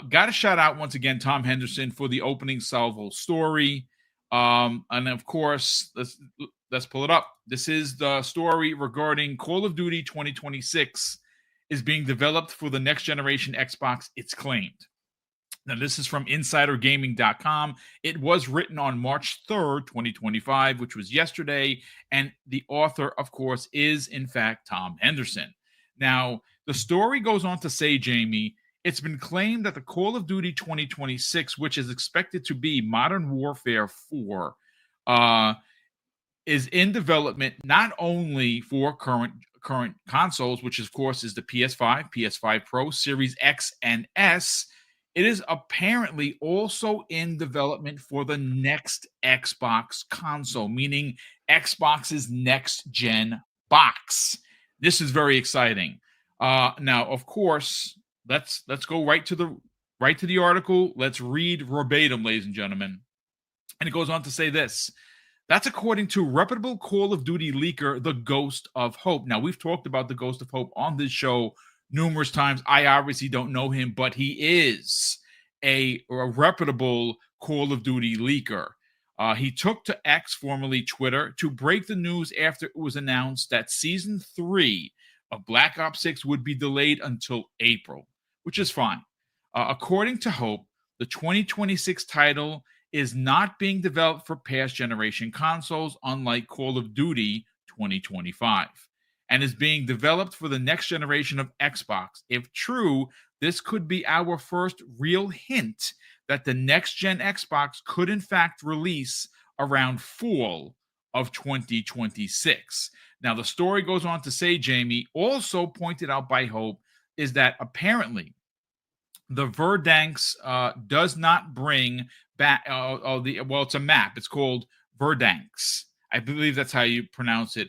Got to shout out once again Tom Henderson for the opening salvo story. And of course, let's pull it up. This is the story regarding Call of Duty 2026 is being developed for the next generation Xbox, it's claimed. Now, this is from insidergaming.com. It was written on March 3rd, 2025, which was yesterday. And the author, of course, is, in fact, Tom Henderson. Now, the story goes on to say, Jamie, it's been claimed that the Call of Duty 2026, which is expected to be Modern Warfare 4, is in development not only for current consoles, which of course is the PS5, PS5 Pro, Series X and S. It is apparently also in development for the next Xbox console, meaning Xbox's next gen box. This is very exciting. Now, of course, let's go right to the article. Let's read verbatim, ladies and gentlemen. And it goes on to say this. That's according to reputable Call of Duty leaker, the Ghost of Hope. Now, we've talked about the Ghost of Hope on this show numerous times. I obviously don't know him, but he is a reputable Call of Duty leaker. He took to X, formerly Twitter, to break the news after it was announced that Season 3 of Black Ops 6 would be delayed until April, which is fine. According to Hope, the 2026 title is not being developed for past generation consoles, unlike Call of Duty 2025, and is being developed for the next generation of Xbox. If true, this could be our first real hint that the next gen Xbox could in fact release around fall of 2026. Now, the story goes on to say, Jamie, also pointed out by Hope, is that apparently the Verdansk does not bring back it's a map. It's called Verdansk. I believe that's how you pronounce it.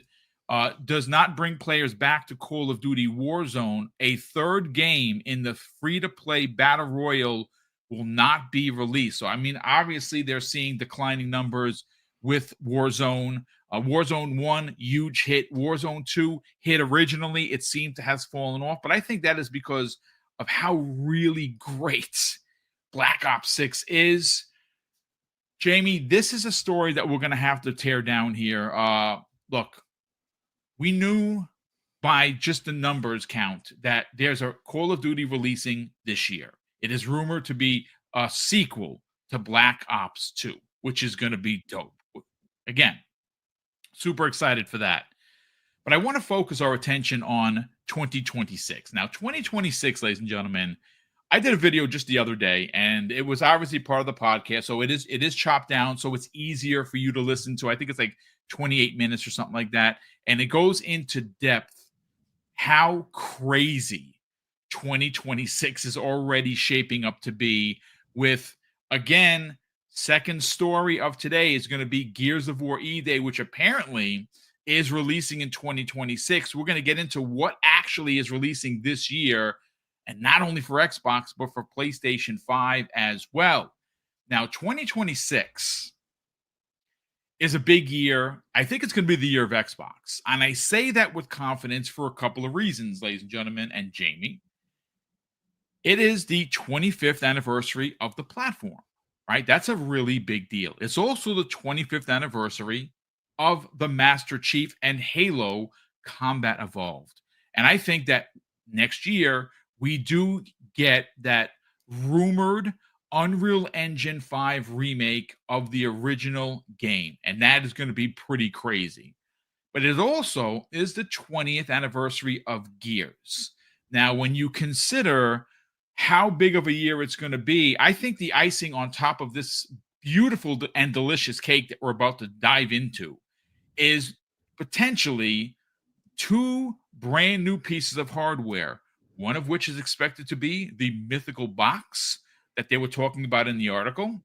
Does not bring players back to Call of Duty Warzone. A third game in the free-to-play Battle Royale will not be released. So, I mean, obviously they're seeing declining numbers with Warzone. Warzone 1, huge hit. Warzone 2 hit originally. It seemed to have fallen off. But I think that is because of how really great Black Ops 6 is. Jamie, this is a story that we're going to have to tear down here. Look, we knew by just the numbers count that there's a Call of Duty releasing this year. It is rumored to be a sequel to Black Ops 2, which is going to be dope. Again, super excited for that. But I want to focus our attention on 2026. Now, 2026, ladies and gentlemen, I did a video just the other day, and it was obviously part of the podcast, so it is chopped down, so it's easier for you to listen to. I think it's like 28 minutes or something like that, and it goes into depth how crazy 2026 is already shaping up to be with, again, second story of today is going to be Gears of War E-Day, which apparently is releasing in 2026. We're going to get into what actually is releasing this year, and not only for Xbox, but for PlayStation 5 as well. Now, 2026 is a big year. I think it's going to be the year of Xbox. And I say that with confidence for a couple of reasons, ladies and gentlemen, and Jamie. It is the 25th anniversary of the platform, right? That's a really big deal. It's also the 25th anniversary of the Master Chief and Halo Combat Evolved. And I think that next year we do get that rumored Unreal Engine 5 remake of the original game. And that is going to be pretty crazy. But it also is the 20th anniversary of Gears. Now, when you consider how big of a year it's going to be, I think the icing on top of this beautiful and delicious cake that we're about to dive into is potentially two brand new pieces of hardware, one of which is expected to be the mythical box that they were talking about in the article,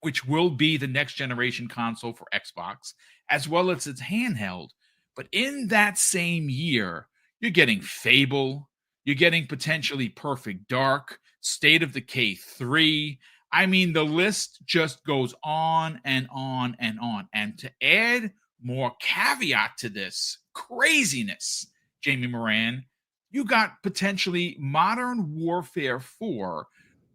which will be the next generation console for Xbox, as well as its handheld. But in that same year, you're getting Fable, you're getting potentially Perfect Dark, State of Decay 3. I mean, the list just goes on and on and on. And to add more caveat to this craziness, Jamie Moran, you got potentially Modern Warfare 4,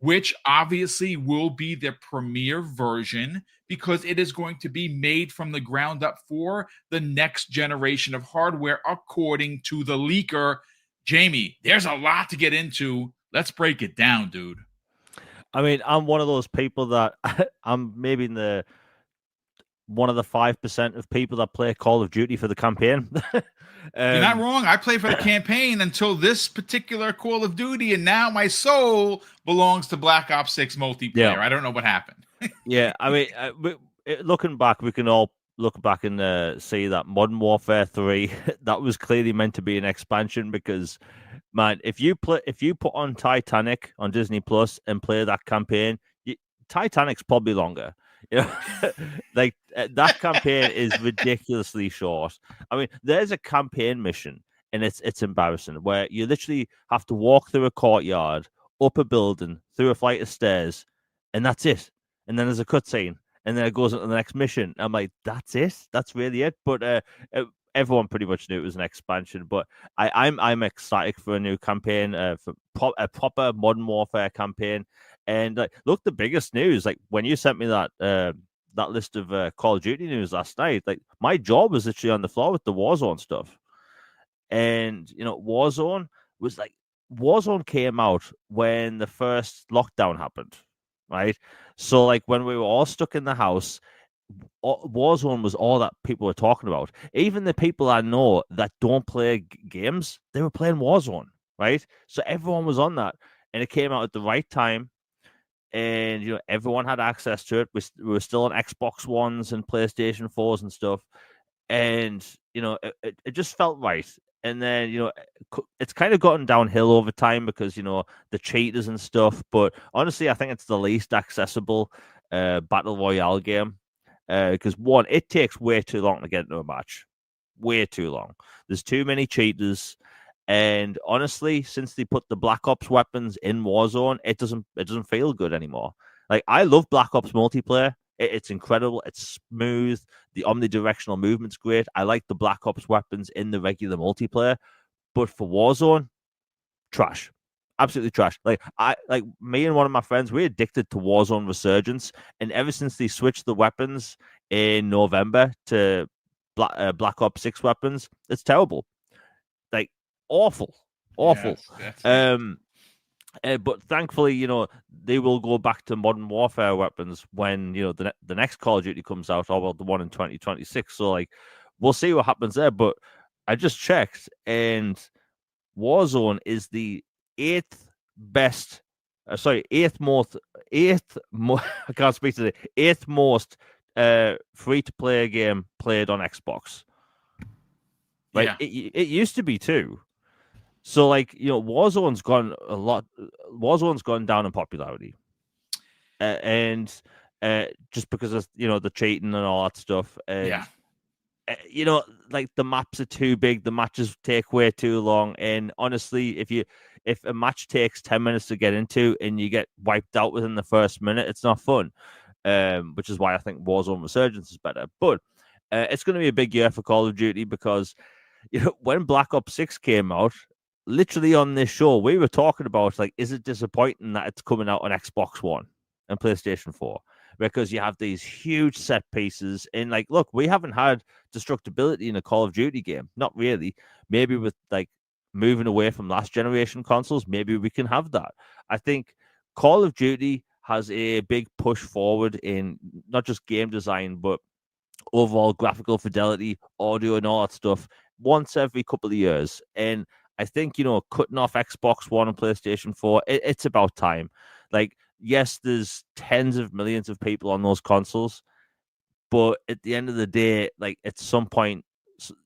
which obviously will be the premier version because it is going to be made from the ground up for the next generation of hardware, according to the leaker. Jamie, there's a lot to get into. Let's break it down, dude. I mean, I'm one of those people that I'm maybe one of the 5% of people that play Call of Duty for the campaign. You're not wrong. I played for the campaign until this particular Call of Duty, and now my soul belongs to Black Ops 6 multiplayer. Yeah. I don't know what happened. Yeah, I mean, looking back, we can all look back and see that Modern Warfare 3, that was clearly meant to be an expansion because, man, if you put on Titanic on Disney Plus and play that campaign, Titanic's probably longer. You know, like that campaign is ridiculously short. I mean, there's a campaign mission, and it's embarrassing, where you literally have to walk through a courtyard, up a building, through a flight of stairs, and that's it. And then there's a cutscene, and then it goes into the next mission. I'm like, that's it? That's really it? But everyone pretty much knew it was an expansion. But I'm ecstatic for a new campaign, for a proper Modern Warfare campaign. And look, the biggest news, like when you sent me that that list of Call of Duty news last night, like my jaw was literally on the floor with the Warzone stuff. And Warzone came out when the first lockdown happened, right? So like when we were all stuck in the house, Warzone was all that people were talking about. Even the people I know that don't play games, they were playing Warzone, right? So everyone was on that, and it came out at the right time. And everyone had access to it. We were still on Xbox Ones and PlayStation 4s and stuff, and it just felt right. And then it's kind of gotten downhill over time because the cheaters and stuff. But honestly, I think it's the least accessible battle royale game because one, it takes way too long to get into a match, way too long. There's too many cheaters. And honestly, since they put the Black Ops weapons in Warzone, it doesn't feel good anymore. Like I love Black Ops multiplayer. It's incredible. It's smooth. The omnidirectional movement's great. I like the Black Ops weapons in the regular multiplayer. But for Warzone, trash. Absolutely trash. Like me and one of my friends, we're addicted to Warzone Resurgence. And ever since they switched the weapons in November to Black Ops 6 weapons, it's terrible. Like awful. Yes, but thankfully, they will go back to Modern Warfare weapons when the next Call of Duty comes out, or the one in 2026. So like, we'll see what happens there. But I just checked, and Warzone is the eighth most. I can't speak today. Eighth most free to play game played on Xbox. Right, yeah. It used to be too. So like Warzone's gone down in popularity, and just because of the cheating and all that stuff. And, like the maps are too big, the matches take way too long, and honestly, if a match takes 10 minutes to get into and you get wiped out within the first minute, it's not fun. Which is why I think Warzone Resurgence is better. But it's going to be a big year for Call of Duty because when Black Ops 6 came out, literally on this show, we were talking about, like, is it disappointing that it's coming out on Xbox One and PlayStation 4? Because you have these huge set pieces. And, like, look, we haven't had destructibility in a Call of Duty game. Not really. Maybe with, like, moving away from last generation consoles, maybe we can have that. I think Call of Duty has a big push forward in not just game design, but overall graphical fidelity, audio, and all that stuff once every couple of years. And I think, cutting off Xbox One and PlayStation 4, it's about time. Like, yes, there's tens of millions of people on those consoles, but at the end of the day, like, at some point,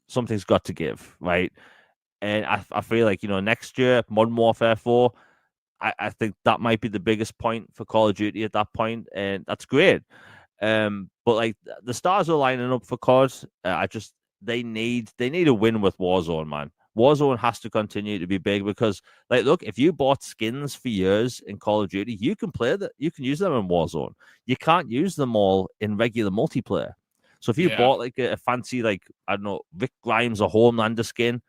something's got to give, right? And I feel like, next year, Modern Warfare 4, I think that might be the biggest point for Call of Duty at that point, and that's great. But, like, the stars are lining up for COD. They need a win with Warzone, man. Warzone has to continue to be big because, like, look, if you bought skins for years in Call of Duty, you can play that. You can use them in Warzone. You can't use them all in regular multiplayer. So if you bought like a fancy, like, I don't know, Rick Grimes or Homelander skin,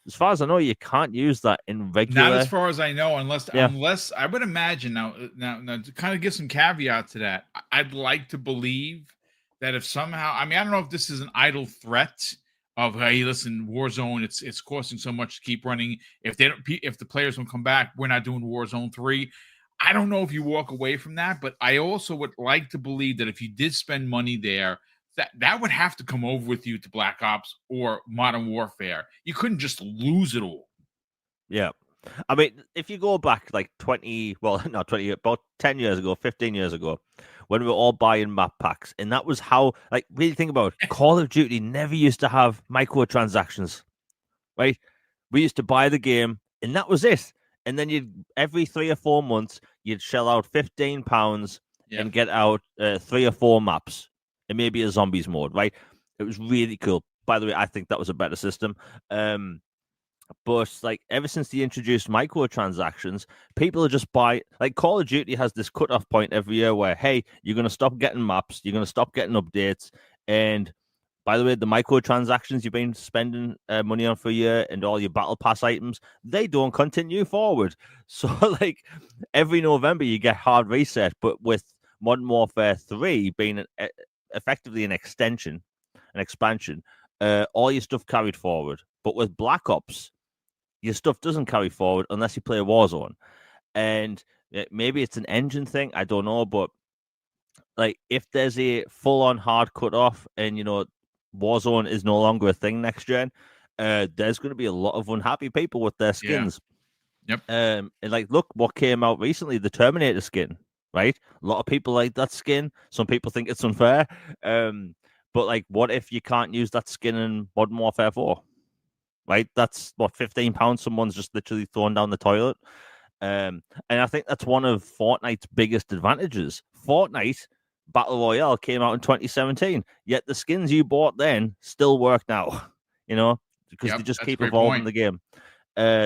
as far as I know, you can't use that in regular. Not as far as I know, unless Yeah. unless I would imagine now to kind of give some caveat to that. I'd like to believe that if somehow, I mean, I don't know if this is an idle threat of, hey, listen, Warzone, it's costing so much to keep running. If the players don't come back, we're not doing Warzone 3. I don't know if you walk away from that, but I also would like to believe that if you did spend money there, that would have to come over with you to Black Ops or Modern Warfare. You couldn't just lose it all. Yeah. I mean, if you go back like 20, well, not 20, about 10 years ago, 15 years ago, when we were all buying map packs, and that was how, like, really think about it, Call of Duty never used to have microtransactions, right? We used to buy the game, and that was it. And then every 3 or 4 months, you'd shell out £15 and get out 3 or 4 maps, and maybe a zombies mode, right? It was really cool. By the way, I think that was a better system. But like ever since they introduced microtransactions, people are just like Call of Duty has this cutoff point every year where, hey, you're gonna stop getting maps, you're gonna stop getting updates, and by the way, the microtransactions you've been spending money on for a year and all your battle pass items, they don't continue forward. So like every November you get hard reset, but with Modern Warfare 3 being effectively an expansion, all your stuff carried forward. But with Black Ops, your stuff doesn't carry forward unless you play Warzone. And maybe it's an engine thing, I don't know, but like if there's a full-on hard cut-off and, Warzone is no longer a thing next gen, there's going to be a lot of unhappy people with their skins. Yep. And like, look what came out recently, the Terminator skin, right? A lot of people like that skin. Some people think it's unfair. But like, what if you can't use that skin in Modern Warfare 4? Right? That's what, £15 someone's just literally thrown down the toilet. And I think that's one of Fortnite's biggest advantages. Fortnite Battle Royale came out in 2017, yet the skins you bought then still work now, because they just keep evolving the game.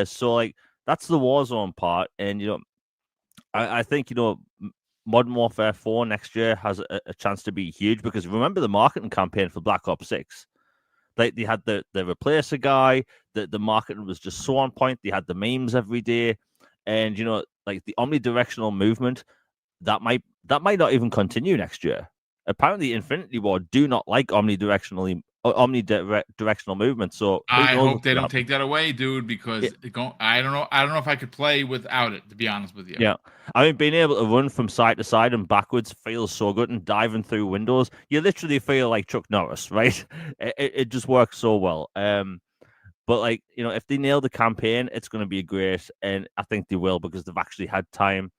So like that's the Warzone part. And I think Modern Warfare 4 next year has a chance to be huge, because remember the marketing campaign for Black Ops 6. They had the replacer guy, the marketing was just so on point. They had the memes every day, and like the omnidirectional movement that might not even continue next year. Apparently, Infinity Ward do not like omnidirectional movement. So I hope they don't take that away, dude, because I don't know if I could play without it, to be honest with you. Yeah. I mean, being able to run from side to side and backwards feels so good, and diving through windows, you literally feel like Chuck Norris, right? It just works so well. But like, if they nail the campaign, it's going to be great, and I think they will, because they've actually had time.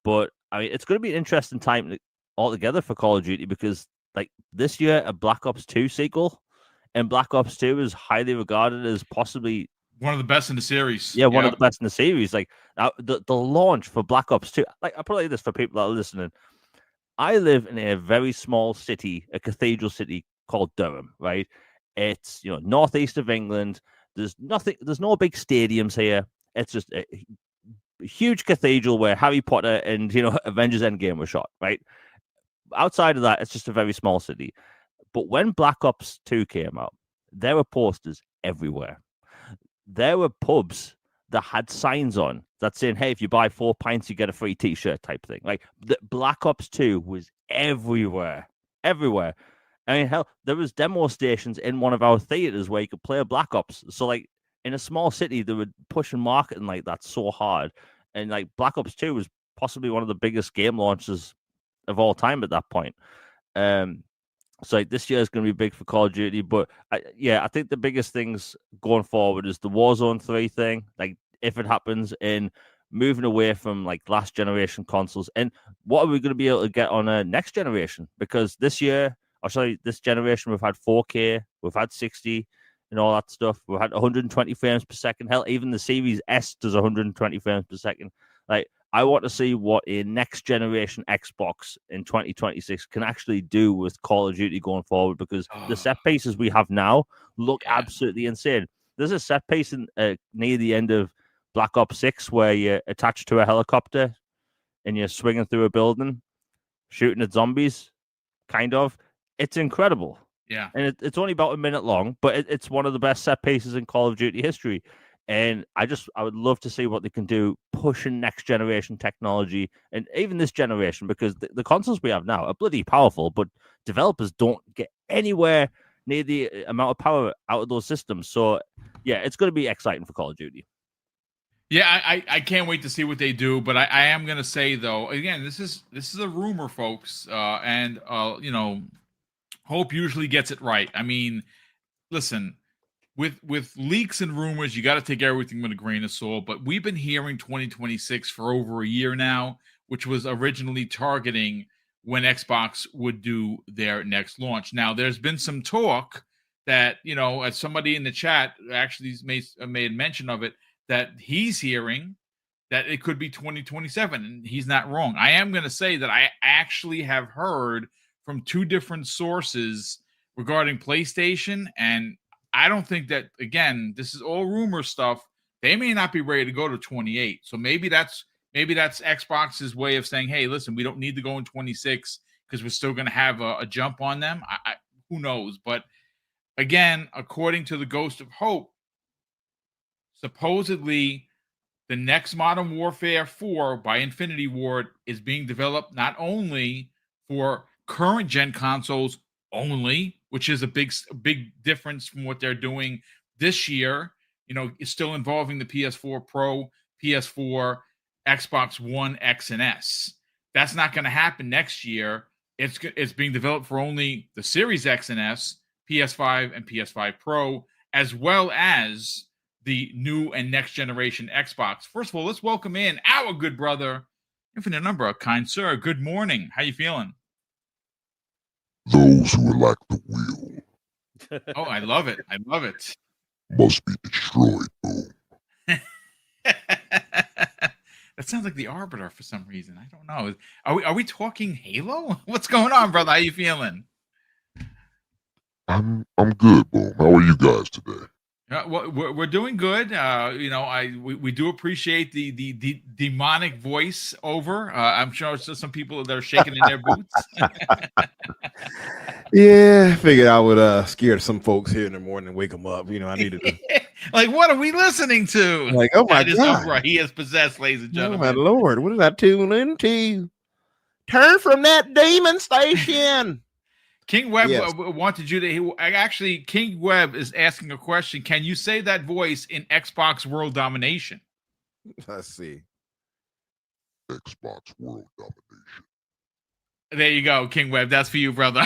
But I mean, it's going to be an interesting time altogether for Call of Duty, because like this year, a Black Ops 2 sequel, and Black Ops 2 is highly regarded as possibly one of the best in the series. Yeah, one of the best in the series. Like the launch for Black Ops 2. Like, I'll put it like this for people that are listening. I live in a very small city, a cathedral city called Durham, right? It's northeast of England. There's no big stadiums here. It's just a huge cathedral where Harry Potter and Avengers Endgame were shot, right? Outside of that, it's just a very small city. But when Black Ops 2 came out, there were posters everywhere. There were pubs that had signs on that saying, hey, if you buy 4 pints, you get a free t-shirt type thing. Like, the Black Ops 2 was everywhere. I mean, hell, there was demo stations in one of our theaters where you could play a Black Ops. So, like, in a small city, they were pushing marketing like that so hard. And, like, Black Ops 2 was possibly one of the biggest game launches of all time at that point. So like, this year is going to be big for Call of Duty, but I think the biggest things going forward is the Warzone 3 thing. Like, if it happens, in moving away from like last generation consoles, and what are we going to be able to get on a next generation? Because this generation we've had 4K, we've had 60, and all that stuff. We've had 120 frames per second. Hell, even the Series S does 120 frames per second. Like, I want to see what a next generation Xbox in 2026 can actually do with Call of Duty going forward, because the set pieces we have now look absolutely insane. There's a set piece near the end of Black Ops 6 where you're attached to a helicopter and you're swinging through a building, shooting at zombies, kind of. It's incredible. Yeah. And it's only about a minute long, but it's one of the best set pieces in Call of Duty history. And I would love to see what they can do pushing next generation technology and even this generation, because the consoles we have now are bloody powerful, but developers don't get anywhere near the amount of power out of those systems. So yeah, it's going to be exciting for Call of Duty. Yeah, I can't wait to see what they do, but I am gonna say though, again, this is a rumor, folks, and Hope usually gets it right. I mean, listen, with leaks and rumors, you got to take everything with a grain of salt. But we've been hearing 2026 for over a year now, which was originally targeting when Xbox would do their next launch. Now, there's been some talk that, as somebody in the chat actually made mention of it, that he's hearing that it could be 2027, and he's not wrong. I am going to say that I actually have heard from two different sources regarding PlayStation, and I don't think that, again, this is all rumor stuff. They may not be ready to go to 28. So maybe that's Xbox's way of saying, hey, listen, we don't need to go in 26 because we're still going to have a jump on them. Who knows? But again, according to the Ghost of Hope, supposedly the next Modern Warfare 4 by Infinity Ward is being developed not only for current gen consoles only, which is a big difference from what they're doing this year. It's still involving the PS4 Pro, PS4, Xbox One X and S. That's not going to happen next year. It's being developed for only the Series X and S, PS5 and PS5 Pro, as well as the new and next generation Xbox. First of all, let's welcome in our good brother, infinite number, kind sir. Good morning. How you feeling? Those who are like the wheel. Oh, I love it. I love it. Must be destroyed, Boom. That sounds like the Arbiter for some reason. I don't know. Are we talking Halo? What's going on, brother? How you feeling? I'm good, Boom. How are you guys today? Well, we're doing good. We do appreciate the demonic voice over. I'm sure there's some people that are shaking in their boots. Yeah, I figured I would scare some folks here in the morning and wake them up. I needed to. Like, what are we listening to? Like, oh my God. Umbra. He is possessed, ladies and Oh gentlemen. my Lord, what did I tune into? Turn from that demon station. King Webb wanted you to. King Webb is asking a question. Can you say that voice in Xbox World Domination? Let's see. Xbox World Domination. There you go, King Webb. That's for you, brother.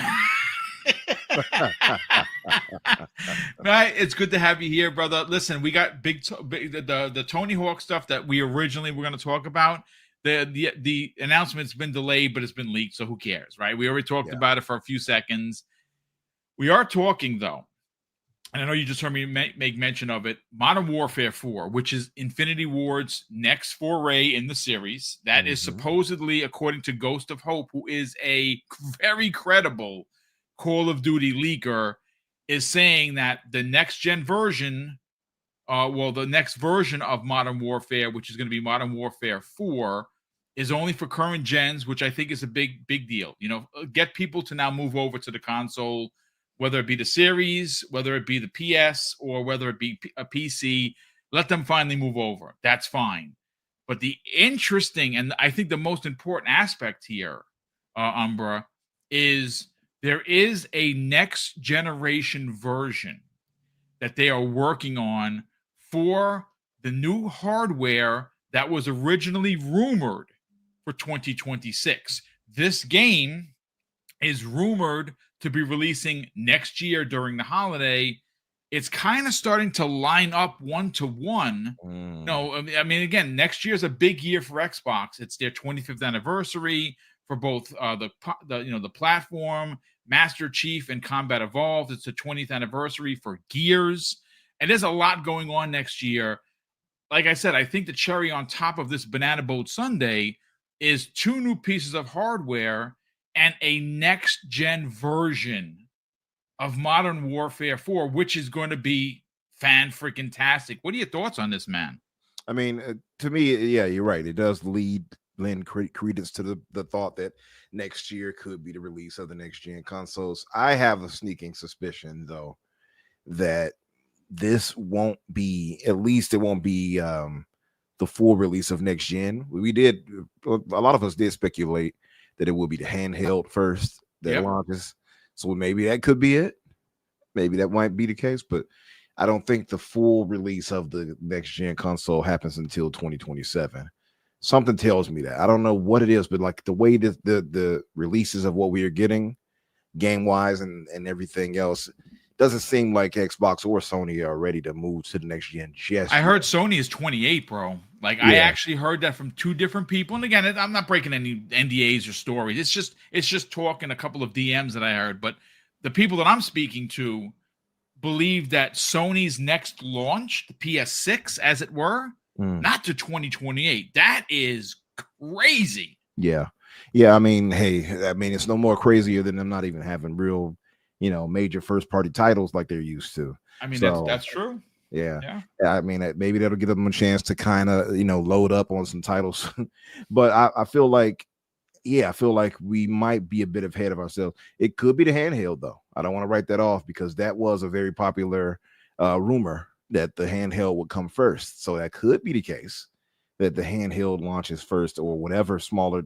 Right, it's good to have you here, brother. Listen, we got the Tony Hawk stuff that we originally were going to talk about. The announcement's been delayed, but it's been leaked, so who cares, right? We already talked about it for a few seconds. We are talking, though, and I know you just heard me make mention of it, Modern Warfare 4, which is Infinity Ward's next foray in the series. That is supposedly, according to Ghost of Hope, who is a very credible Call of Duty leaker, is saying that the next-gen version, the next version of Modern Warfare, which is going to be Modern Warfare 4, is only for current gens, which I think is a big deal. Get people to now move over to the console, whether it be the series, whether it be the PS, or whether it be a PC. Let them finally move over. That's fine. But the interesting, and I think the most important aspect here, Umbra, is there is a next generation version that they are working on for the new hardware that was originally rumored for 2026. This game is rumored to be releasing next year during the holiday. It's kind of starting to line up one-to-one. No, I mean, again, next year's a big year for Xbox. It's their 25th anniversary for both the platform, Master Chief, and Combat Evolved. It's the 20th anniversary for Gears. And there's a lot going on next year. Like I said, I think the cherry on top of this Banana Boat Sunday is 2 new pieces of hardware and a next-gen version of Modern Warfare 4, which is going to be fan-freaking-tastic. What are your thoughts on this, man? I mean, to me, yeah, you're right. It does lead lend credence to the thought that next year could be the release of the next gen consoles. I have a sneaking suspicion, though, that this won't be, at least it won't be the full release of next gen. A lot of us did speculate that it will be the handheld first that launches. So maybe that could be it. Maybe that might be the case, but I don't think the full release of the next gen console happens until 2027. Something tells me that. I don't know what it is, but like the way that the releases of what we are getting game wise and everything else doesn't seem like Xbox or Sony are ready to move to the next gen just I yet. heard Sony is 28, bro. Like I actually heard that from two different people. And again, I'm not breaking any NDAs or stories. It's just talking a couple of DMs that I heard. But the people that I'm speaking to believe that Sony's next launch, the PS6, as it were, not to 2028. That is crazy. Yeah. I mean, it's no more crazier than them not even having real, major first party titles like they're used to. I mean, so, that's true. Yeah. I mean, maybe that'll give them a chance to kind of, load up on some titles. But I feel like, we might be a bit ahead of ourselves. It could be the handheld, though. I don't want to write that off because that was a very popular rumor that the handheld would come first. So that could be the case that the handheld launches first, or whatever smaller,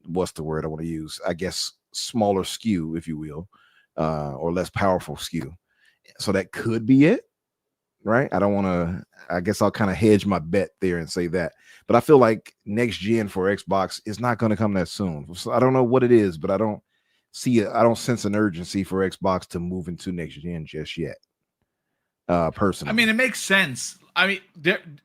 what's the word I want to use? I guess smaller SKU, if you will, or less powerful SKU. So that could be it, right? I guess I'll kind of hedge my bet there and say that. But I feel like next gen for Xbox is not going to come that soon. So I don't know what it is, but I don't sense an urgency for Xbox to move into next gen just yet. Personally, I mean, it makes sense. I mean,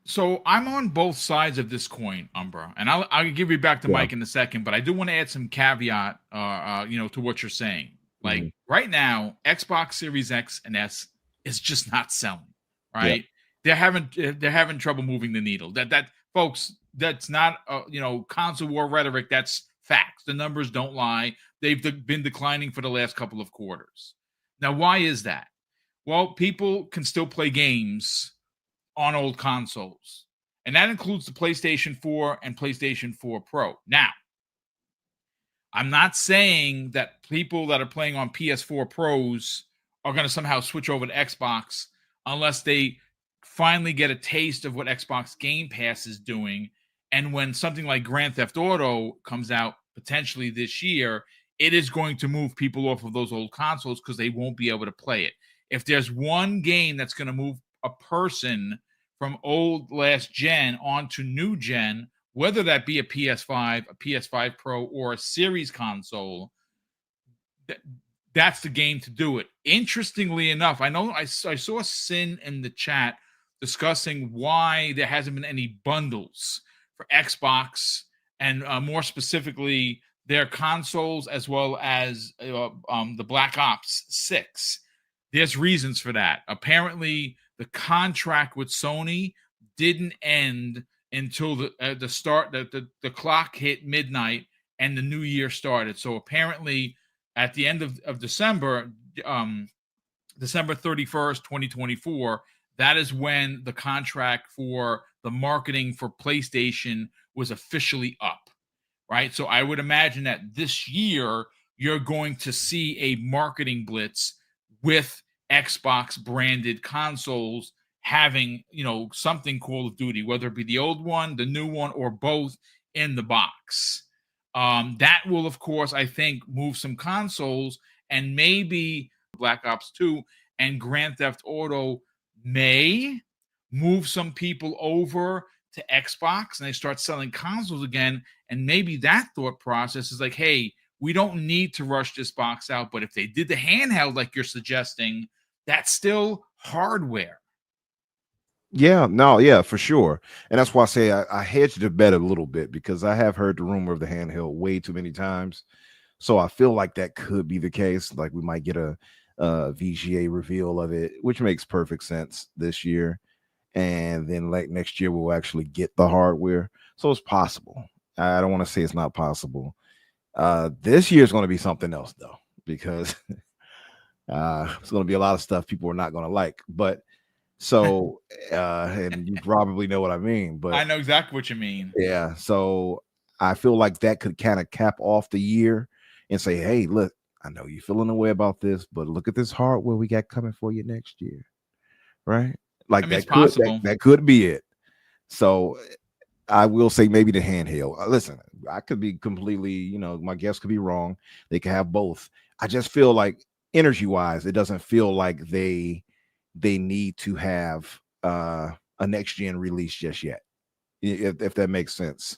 so I'm on both sides of this coin, Umbra, and I'll give you back to Mike in a second, but I do want to add some caveat, to what you're saying. Like right now, Xbox Series X and S is just not selling. Right? They're having trouble moving the needle. That folks, that's not console war rhetoric. That's facts. The numbers don't lie. They've been declining for the last couple of quarters. Now, why is that? Well, people can still play games on old consoles, and that includes the PlayStation 4 and PlayStation 4 Pro. Now, I'm not saying that people that are playing on PS4 Pros are going to somehow switch over to Xbox unless they finally get a taste of what Xbox Game Pass is doing. And when something like Grand Theft Auto comes out potentially this year, it is going to move people off of those old consoles because they won't be able to play it. If there's one game that's going to move a person from old last gen onto new gen, whether that be a PS5, a PS5 Pro, or a Series console, that's the game to do it. Interestingly enough, I know I saw Sin in the chat discussing why there hasn't been any bundles for Xbox and more specifically their consoles as well as the Black Ops 6. There's reasons for that. Apparently, the contract with Sony didn't end until the start that the clock hit midnight and the new year started. So apparently, at the end of December, December 31st, 2024, that is when the contract for the marketing for PlayStation was officially up, right? So I would imagine that this year you're going to see a marketing blitz with Xbox branded consoles having, something Call of Duty, whether it be the old one, the new one, or both in the box. That will, of course, I think, move some consoles, and maybe Black Ops 2 and Grand Theft Auto may move some people over to Xbox and they start selling consoles again. And maybe that thought process is like, hey, we don't need to rush this box out. But if they did the handheld like you're suggesting, that's still hardware. Yeah, for sure. And that's why I say I hedged the bet a little bit, because I have heard the rumor of the handheld way too many times. So I feel like that could be the case. Like we might get a VGA reveal of it, which makes perfect sense this year. And then like next year, we'll actually get the hardware. So it's possible. I don't want to say it's not possible. This year is going to be something else, though, because it's going to be a lot of stuff people are not going to like. But So, and you probably know what I mean, but I know exactly what you mean. yeah. So I feel like that could kind of cap off the year and say, hey, look, I know you're feeling a way about this, but look at this hardware we got coming for you next year, right? Like I mean, it's that could possible. that could be it. So I will say maybe the handheld. Listen, I could be completely, my guess could be wrong. They could have both. I just feel like energy wise, it doesn't feel like they need to have a next gen release just yet. If that makes sense.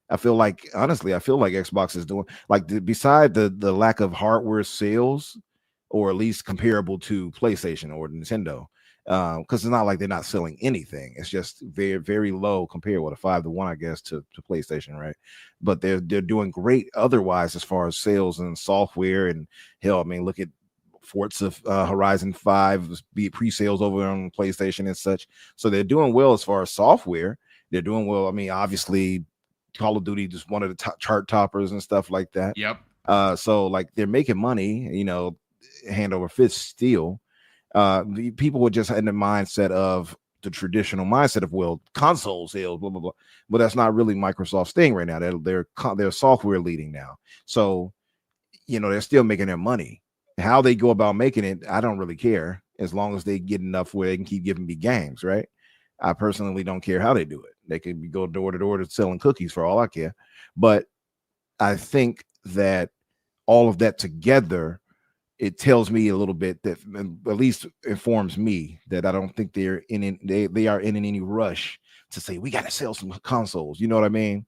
I feel like honestly, I feel like Xbox is doing like beside the lack of hardware sales, or at least comparable to PlayStation or Nintendo. Because it's not like they're not selling anything. It's just very, very low compared with a 5-1, I guess, to PlayStation, right? But they're doing great otherwise as far as sales and software. And hell, I mean, look at Forza Horizon 5 be pre-sales over on PlayStation and such. So they're doing well as far as software. They're doing well. I mean, obviously, Call of Duty just one of the top chart toppers and stuff like that. Yep. So like they're making money, hand over fist still. The people were just in the mindset of the traditional mindset of, well, console sales, blah blah blah. But that's not really Microsoft's thing right now. They're software leading now. So they're still making their money. How they go about making it, I don't really care, as long as they get enough where they can keep giving me games, right? I personally don't care how they do it. They could be go door to door selling cookies for all I care. But I think that all of that together, it tells me a little bit that, at least informs me, that I don't think they are in any rush to say we got to sell some consoles. You know what I mean?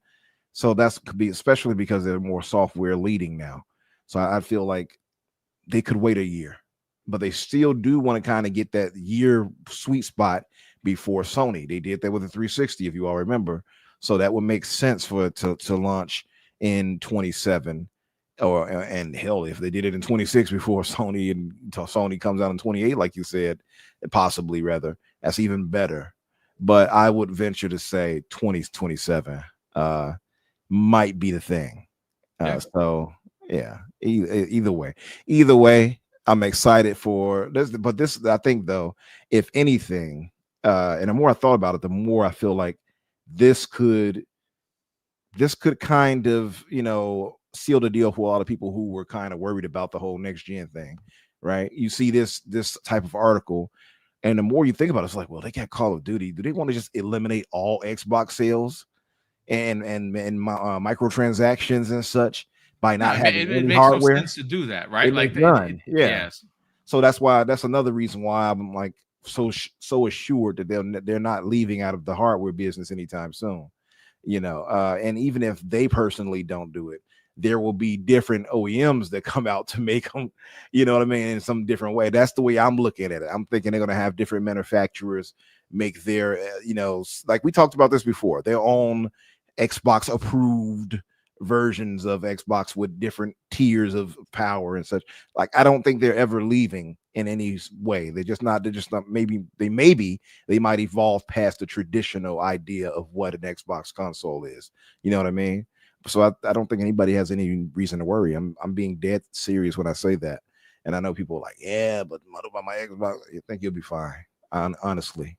So that's could be, especially because they're more software leading now. So I feel like they could wait a year, but they still do want to kind of get that year sweet spot before Sony. They did that with the 360, if you all remember. So that would make sense for it to launch in 27, and hell, if they did it in 26 before Sony, and until Sony comes out in 28, like you said, possibly rather, that's even better. But I would venture to say 2027 might be the thing. Yeah. So yeah, either way, I'm excited for this. But this, I think, though, if anything, and the more I thought about it, the more I feel like this could kind of, seal the deal for a lot of people who were kind of worried about the whole next gen thing, right? You see this type of article, and the more you think about it, it's like, well, they got Call of Duty. Do they want to just eliminate all Xbox sales and microtransactions and such by not having it any makes hardware? no sense to do that, right? It Like makes none. Yeah. Yes. So that's another reason why I'm like so assured that they're not leaving out of the hardware business anytime soon. And even if they personally don't do it, there will be different OEMs that come out to make them, you know what I mean, in some different way. That's the way I'm looking at it. I'm thinking they're going to have different manufacturers make their, like we talked about this before, their own Xbox approved versions of Xbox with different tiers of power and such. Like, I don't think they're ever leaving in any way. They're just not, maybe they might evolve past the traditional idea of what an Xbox console is. You know what I mean? So I don't think anybody has any reason to worry. I'm being dead serious when I say that. And I know people are like, yeah, but what about my Xbox? I think you'll be fine. Honestly.